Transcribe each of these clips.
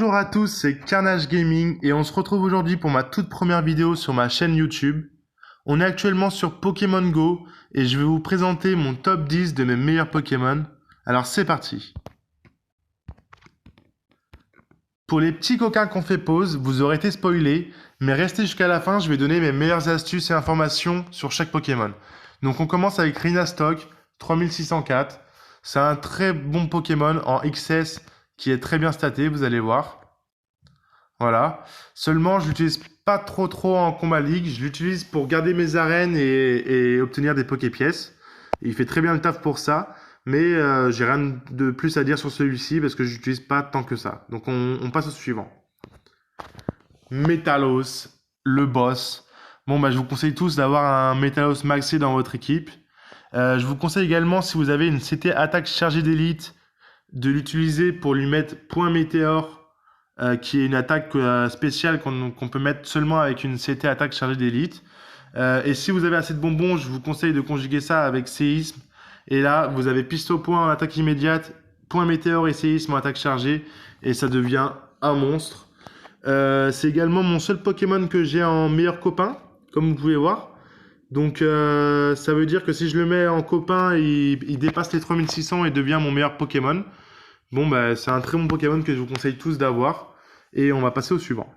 Bonjour à tous, c'est Carnage Gaming et on se retrouve aujourd'hui pour ma toute première vidéo sur ma chaîne YouTube. On est actuellement sur Pokémon Go et je vais vous présenter mon top 10 de mes meilleurs Pokémon. Alors c'est parti. Pour les petits coquins qu'on fait pause, vous aurez été spoilé, mais restez jusqu'à la fin, je vais donner mes meilleures astuces et informations sur chaque Pokémon. Donc on commence avec Rhinastock, 3604. C'est un très bon Pokémon en XS qui est très bien staté, vous allez voir. Voilà. Seulement, je l'utilise pas trop en combat league. Je l'utilise pour garder mes arènes et obtenir des Poképièces. Il fait très bien le taf pour ça. Mais j'ai rien de plus à dire sur celui-ci parce que je l'utilise pas tant que ça. Donc on passe au suivant. Metalos, le boss. Bon, bah, je vous conseille tous d'avoir un Metalos maxé dans votre équipe. Je vous conseille également, si vous avez une CT attaque chargée d'élite, de l'utiliser pour lui mettre point météore, qui est une attaque spéciale qu'on peut mettre seulement avec une CT attaque chargée d'élite. Et si vous avez assez de bonbons, je vous conseille de conjuguer ça avec séisme. Et là, vous avez piste au point en attaque immédiate, point météore et séisme en attaque chargée. Et ça devient un monstre. C'est également mon seul Pokémon que j'ai en meilleur copain, comme vous pouvez voir. Donc ça veut dire que si je le mets en copain, il dépasse les 3600 et devient mon meilleur Pokémon. Bon, bah, c'est un très bon Pokémon que je vous conseille tous d'avoir. Et on va passer au suivant.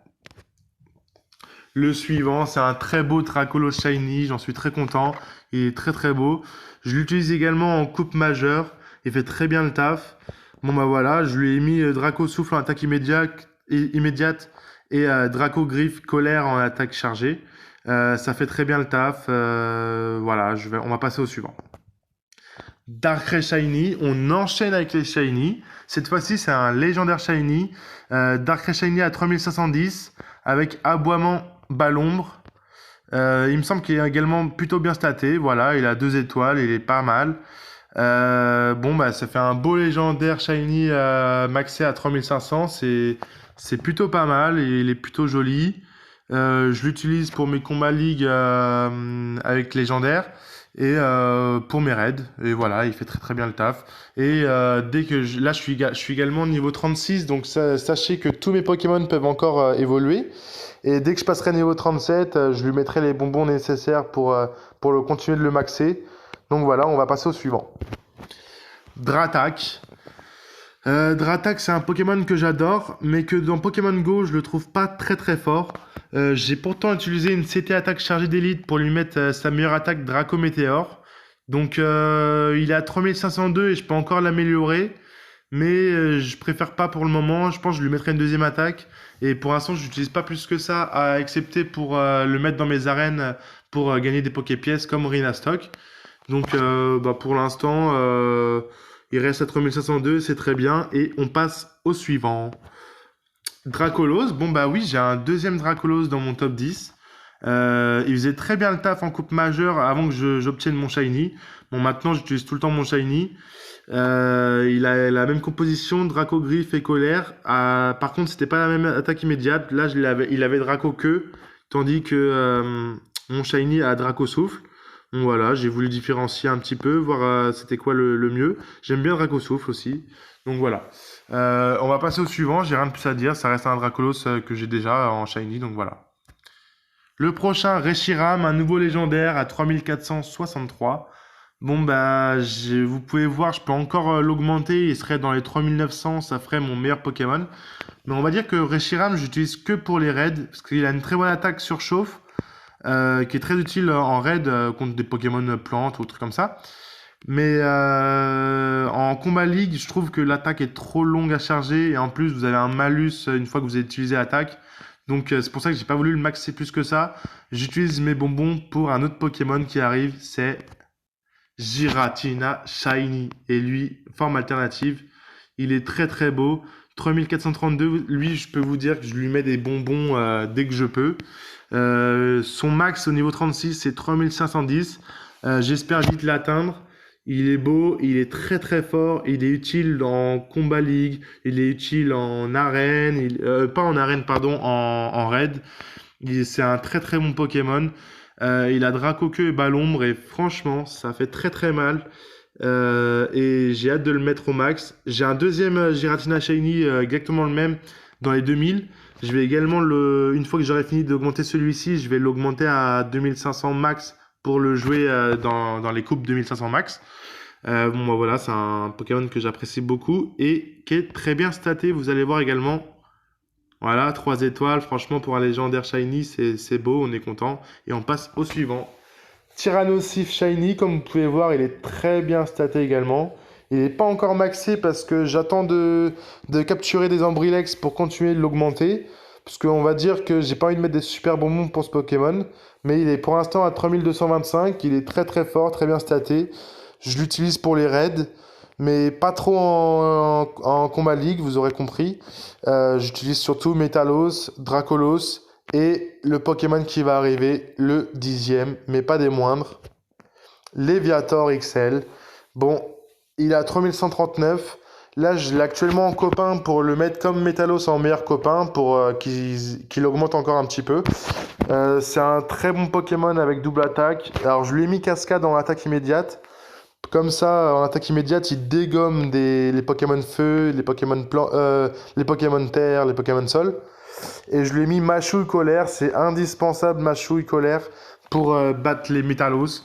Le suivant, c'est un très beau Dracolos Shiny, j'en suis très content. Il est très beau. Je l'utilise également en coupe majeure. Il fait très bien le taf. Bon bah voilà, je lui ai mis Draco Souffle en attaque immédiate et Draco Griffe Colère en attaque chargée. Ça fait très bien le taf. Voilà, on va passer au suivant. Darkrai Shiny, on enchaîne avec les Shiny. Cette fois-ci, c'est un légendaire Shiny. Darkrai Shiny à 3510 avec aboiement Balombre. Il me semble qu'il est également plutôt bien staté. Voilà, il a 2 étoiles, il est pas mal. Bon, bah, ça fait un beau légendaire Shiny maxé à 3500. C'est plutôt pas mal et il est plutôt joli. Je l'utilise pour mes combats league avec légendaire et pour mes raids. Et voilà, il fait très bien le taf. Et dès que là, je suis également niveau 36, donc sachez que tous mes Pokémon peuvent encore évoluer. Et dès que je passerai niveau 37, je lui mettrai les bonbons nécessaires pour continuer de le maxer. Donc voilà, on va passer au suivant. Dratak. Dratak, c'est un Pokémon que j'adore, mais que dans Pokémon Go, je le trouve pas très fort. J'ai pourtant utilisé une CT attaque chargée d'élite pour lui mettre sa meilleure attaque Draco Météore. Donc il est à 3502 et je peux encore l'améliorer. Mais je préfère pas pour le moment. Je pense que je lui mettrai une deuxième attaque. Et pour l'instant, je n'utilise pas plus que ça, excepté pour le mettre dans mes arènes pour gagner des Poképièces comme Rhinastock. Donc bah, pour l'instant, il reste à 3502, c'est très bien. Et on passe au suivant. Dracolos. Bon bah oui, j'ai un deuxième Dracolos dans mon top 10. Il faisait très bien le taf en coupe majeure avant que j'obtienne mon Shiny. Bon, maintenant, j'utilise tout le temps mon Shiny. Il a la même composition, Draco Griffe et Colère. Par contre, c'était pas la même attaque immédiate. Là, il avait Draco Queue, tandis que mon Shiny a Draco Souffle. Donc voilà, j'ai voulu différencier un petit peu, voir c'était quoi le mieux. J'aime bien Draco Souffle aussi. Donc voilà. On va passer au suivant, j'ai rien de plus à dire. Ça reste un Dracolos que j'ai déjà en Shiny, donc voilà. Le prochain, Reshiram, un nouveau légendaire à 3463. Bon, bah, vous pouvez voir, je peux encore l'augmenter. Il serait dans les 3900, ça ferait mon meilleur Pokémon. Mais on va dire que Reshiram, j'utilise que pour les raids, parce qu'il a une très bonne attaque surchauffe, qui est très utile en raid contre des Pokémon plantes ou trucs comme ça. Mais en combat league, je trouve que l'attaque est trop longue à charger. Et en plus, vous avez un malus une fois que vous avez utilisé l'attaque. Donc c'est pour ça que j'ai pas voulu le maxer plus que ça. J'utilise mes bonbons pour un autre Pokémon qui arrive, c'est Giratina Shiny. Et lui, forme alternative, il est très beau. 3432, lui, je peux vous dire que je lui mets des bonbons dès que je peux. Son max au niveau 36, c'est 3510. J'espère vite l'atteindre. Il est beau, il est très fort, il est utile en combat league, il est utile en arène, pas en arène, pardon, en raid. C'est un très bon Pokémon. Il a Dracoqueux et Balombre et franchement, ça fait très mal. Et j'ai hâte de le mettre au max. J'ai un deuxième Giratina Shiny, exactement le même, dans les 2000. Je vais également une fois que j'aurai fini d'augmenter celui-ci, je vais l'augmenter à 2500 max pour le jouer dans les coupes 2500 max. Bon, bah voilà, c'est un Pokémon que j'apprécie beaucoup et qui est très bien staté. Vous allez voir également. Voilà, 3 étoiles. Franchement, pour un légendaire Shiny, c'est beau, on est content. Et on passe au suivant. Tyrannosif Shiny, comme vous pouvez voir, il est très bien staté également. Il n'est pas encore maxé parce que j'attends de capturer des Ambrilex pour continuer de l'augmenter. Parce qu'on va dire que j'ai pas envie de mettre des super bonbons pour ce Pokémon. Mais il est pour l'instant à 3225. Il est très très fort, très bien staté. Je l'utilise pour les raids, mais pas trop en Combat League, vous aurez compris. J'utilise surtout Metalos, Dracolos et le Pokémon qui va arriver, le 10e, mais pas des moindres, Léviator XL. Bon, il est à 3139. Là, je l'ai actuellement en copain pour le mettre comme Metalos en meilleur copain pour qu'il augmente encore un petit peu. C'est un très bon Pokémon avec double attaque. Alors, je lui ai mis cascade en attaque immédiate. Comme ça, en attaque immédiate, il dégomme les Pokémon feu, les Pokémon terre, les Pokémon sol. Et je lui ai mis Machouille colère, c'est indispensable Machouille colère pour battre les Métalos,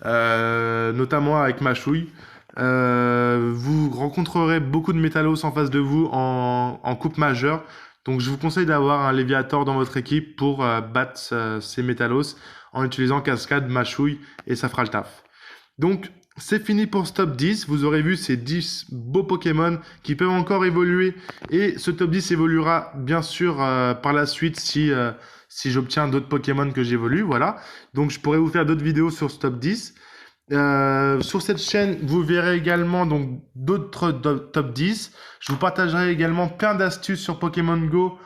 notamment avec Machouille. Vous rencontrerez beaucoup de Métalos en face de vous en coupe majeure. Donc je vous conseille d'avoir un Léviator dans votre équipe pour battre ces Métalos en utilisant Cascade, Machouille et ça fera le taf. Donc c'est fini pour ce top 10. Vous aurez vu ces 10 beaux Pokémon qui peuvent encore évoluer. Et ce top 10 évoluera bien sûr par la suite si j'obtiens d'autres Pokémon que j'évolue. Voilà. Donc je pourrais vous faire d'autres vidéos sur ce top 10. Sur cette chaîne, vous verrez également donc d'autres top 10. Je vous partagerai également plein d'astuces sur Pokémon Go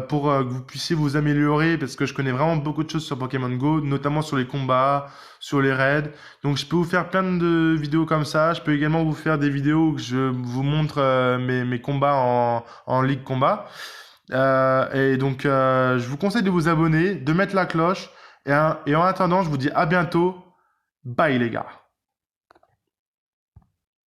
pour que vous puissiez vous améliorer parce que je connais vraiment beaucoup de choses sur Pokémon Go, notamment sur les combats, sur les raids. Donc je peux vous faire plein de vidéos comme ça. Je peux également vous faire des vidéos où je vous montre mes combats en Ligue Combat. Et donc je vous conseille de vous abonner, de mettre la cloche. Et en attendant, je vous dis à bientôt. Bye les gars.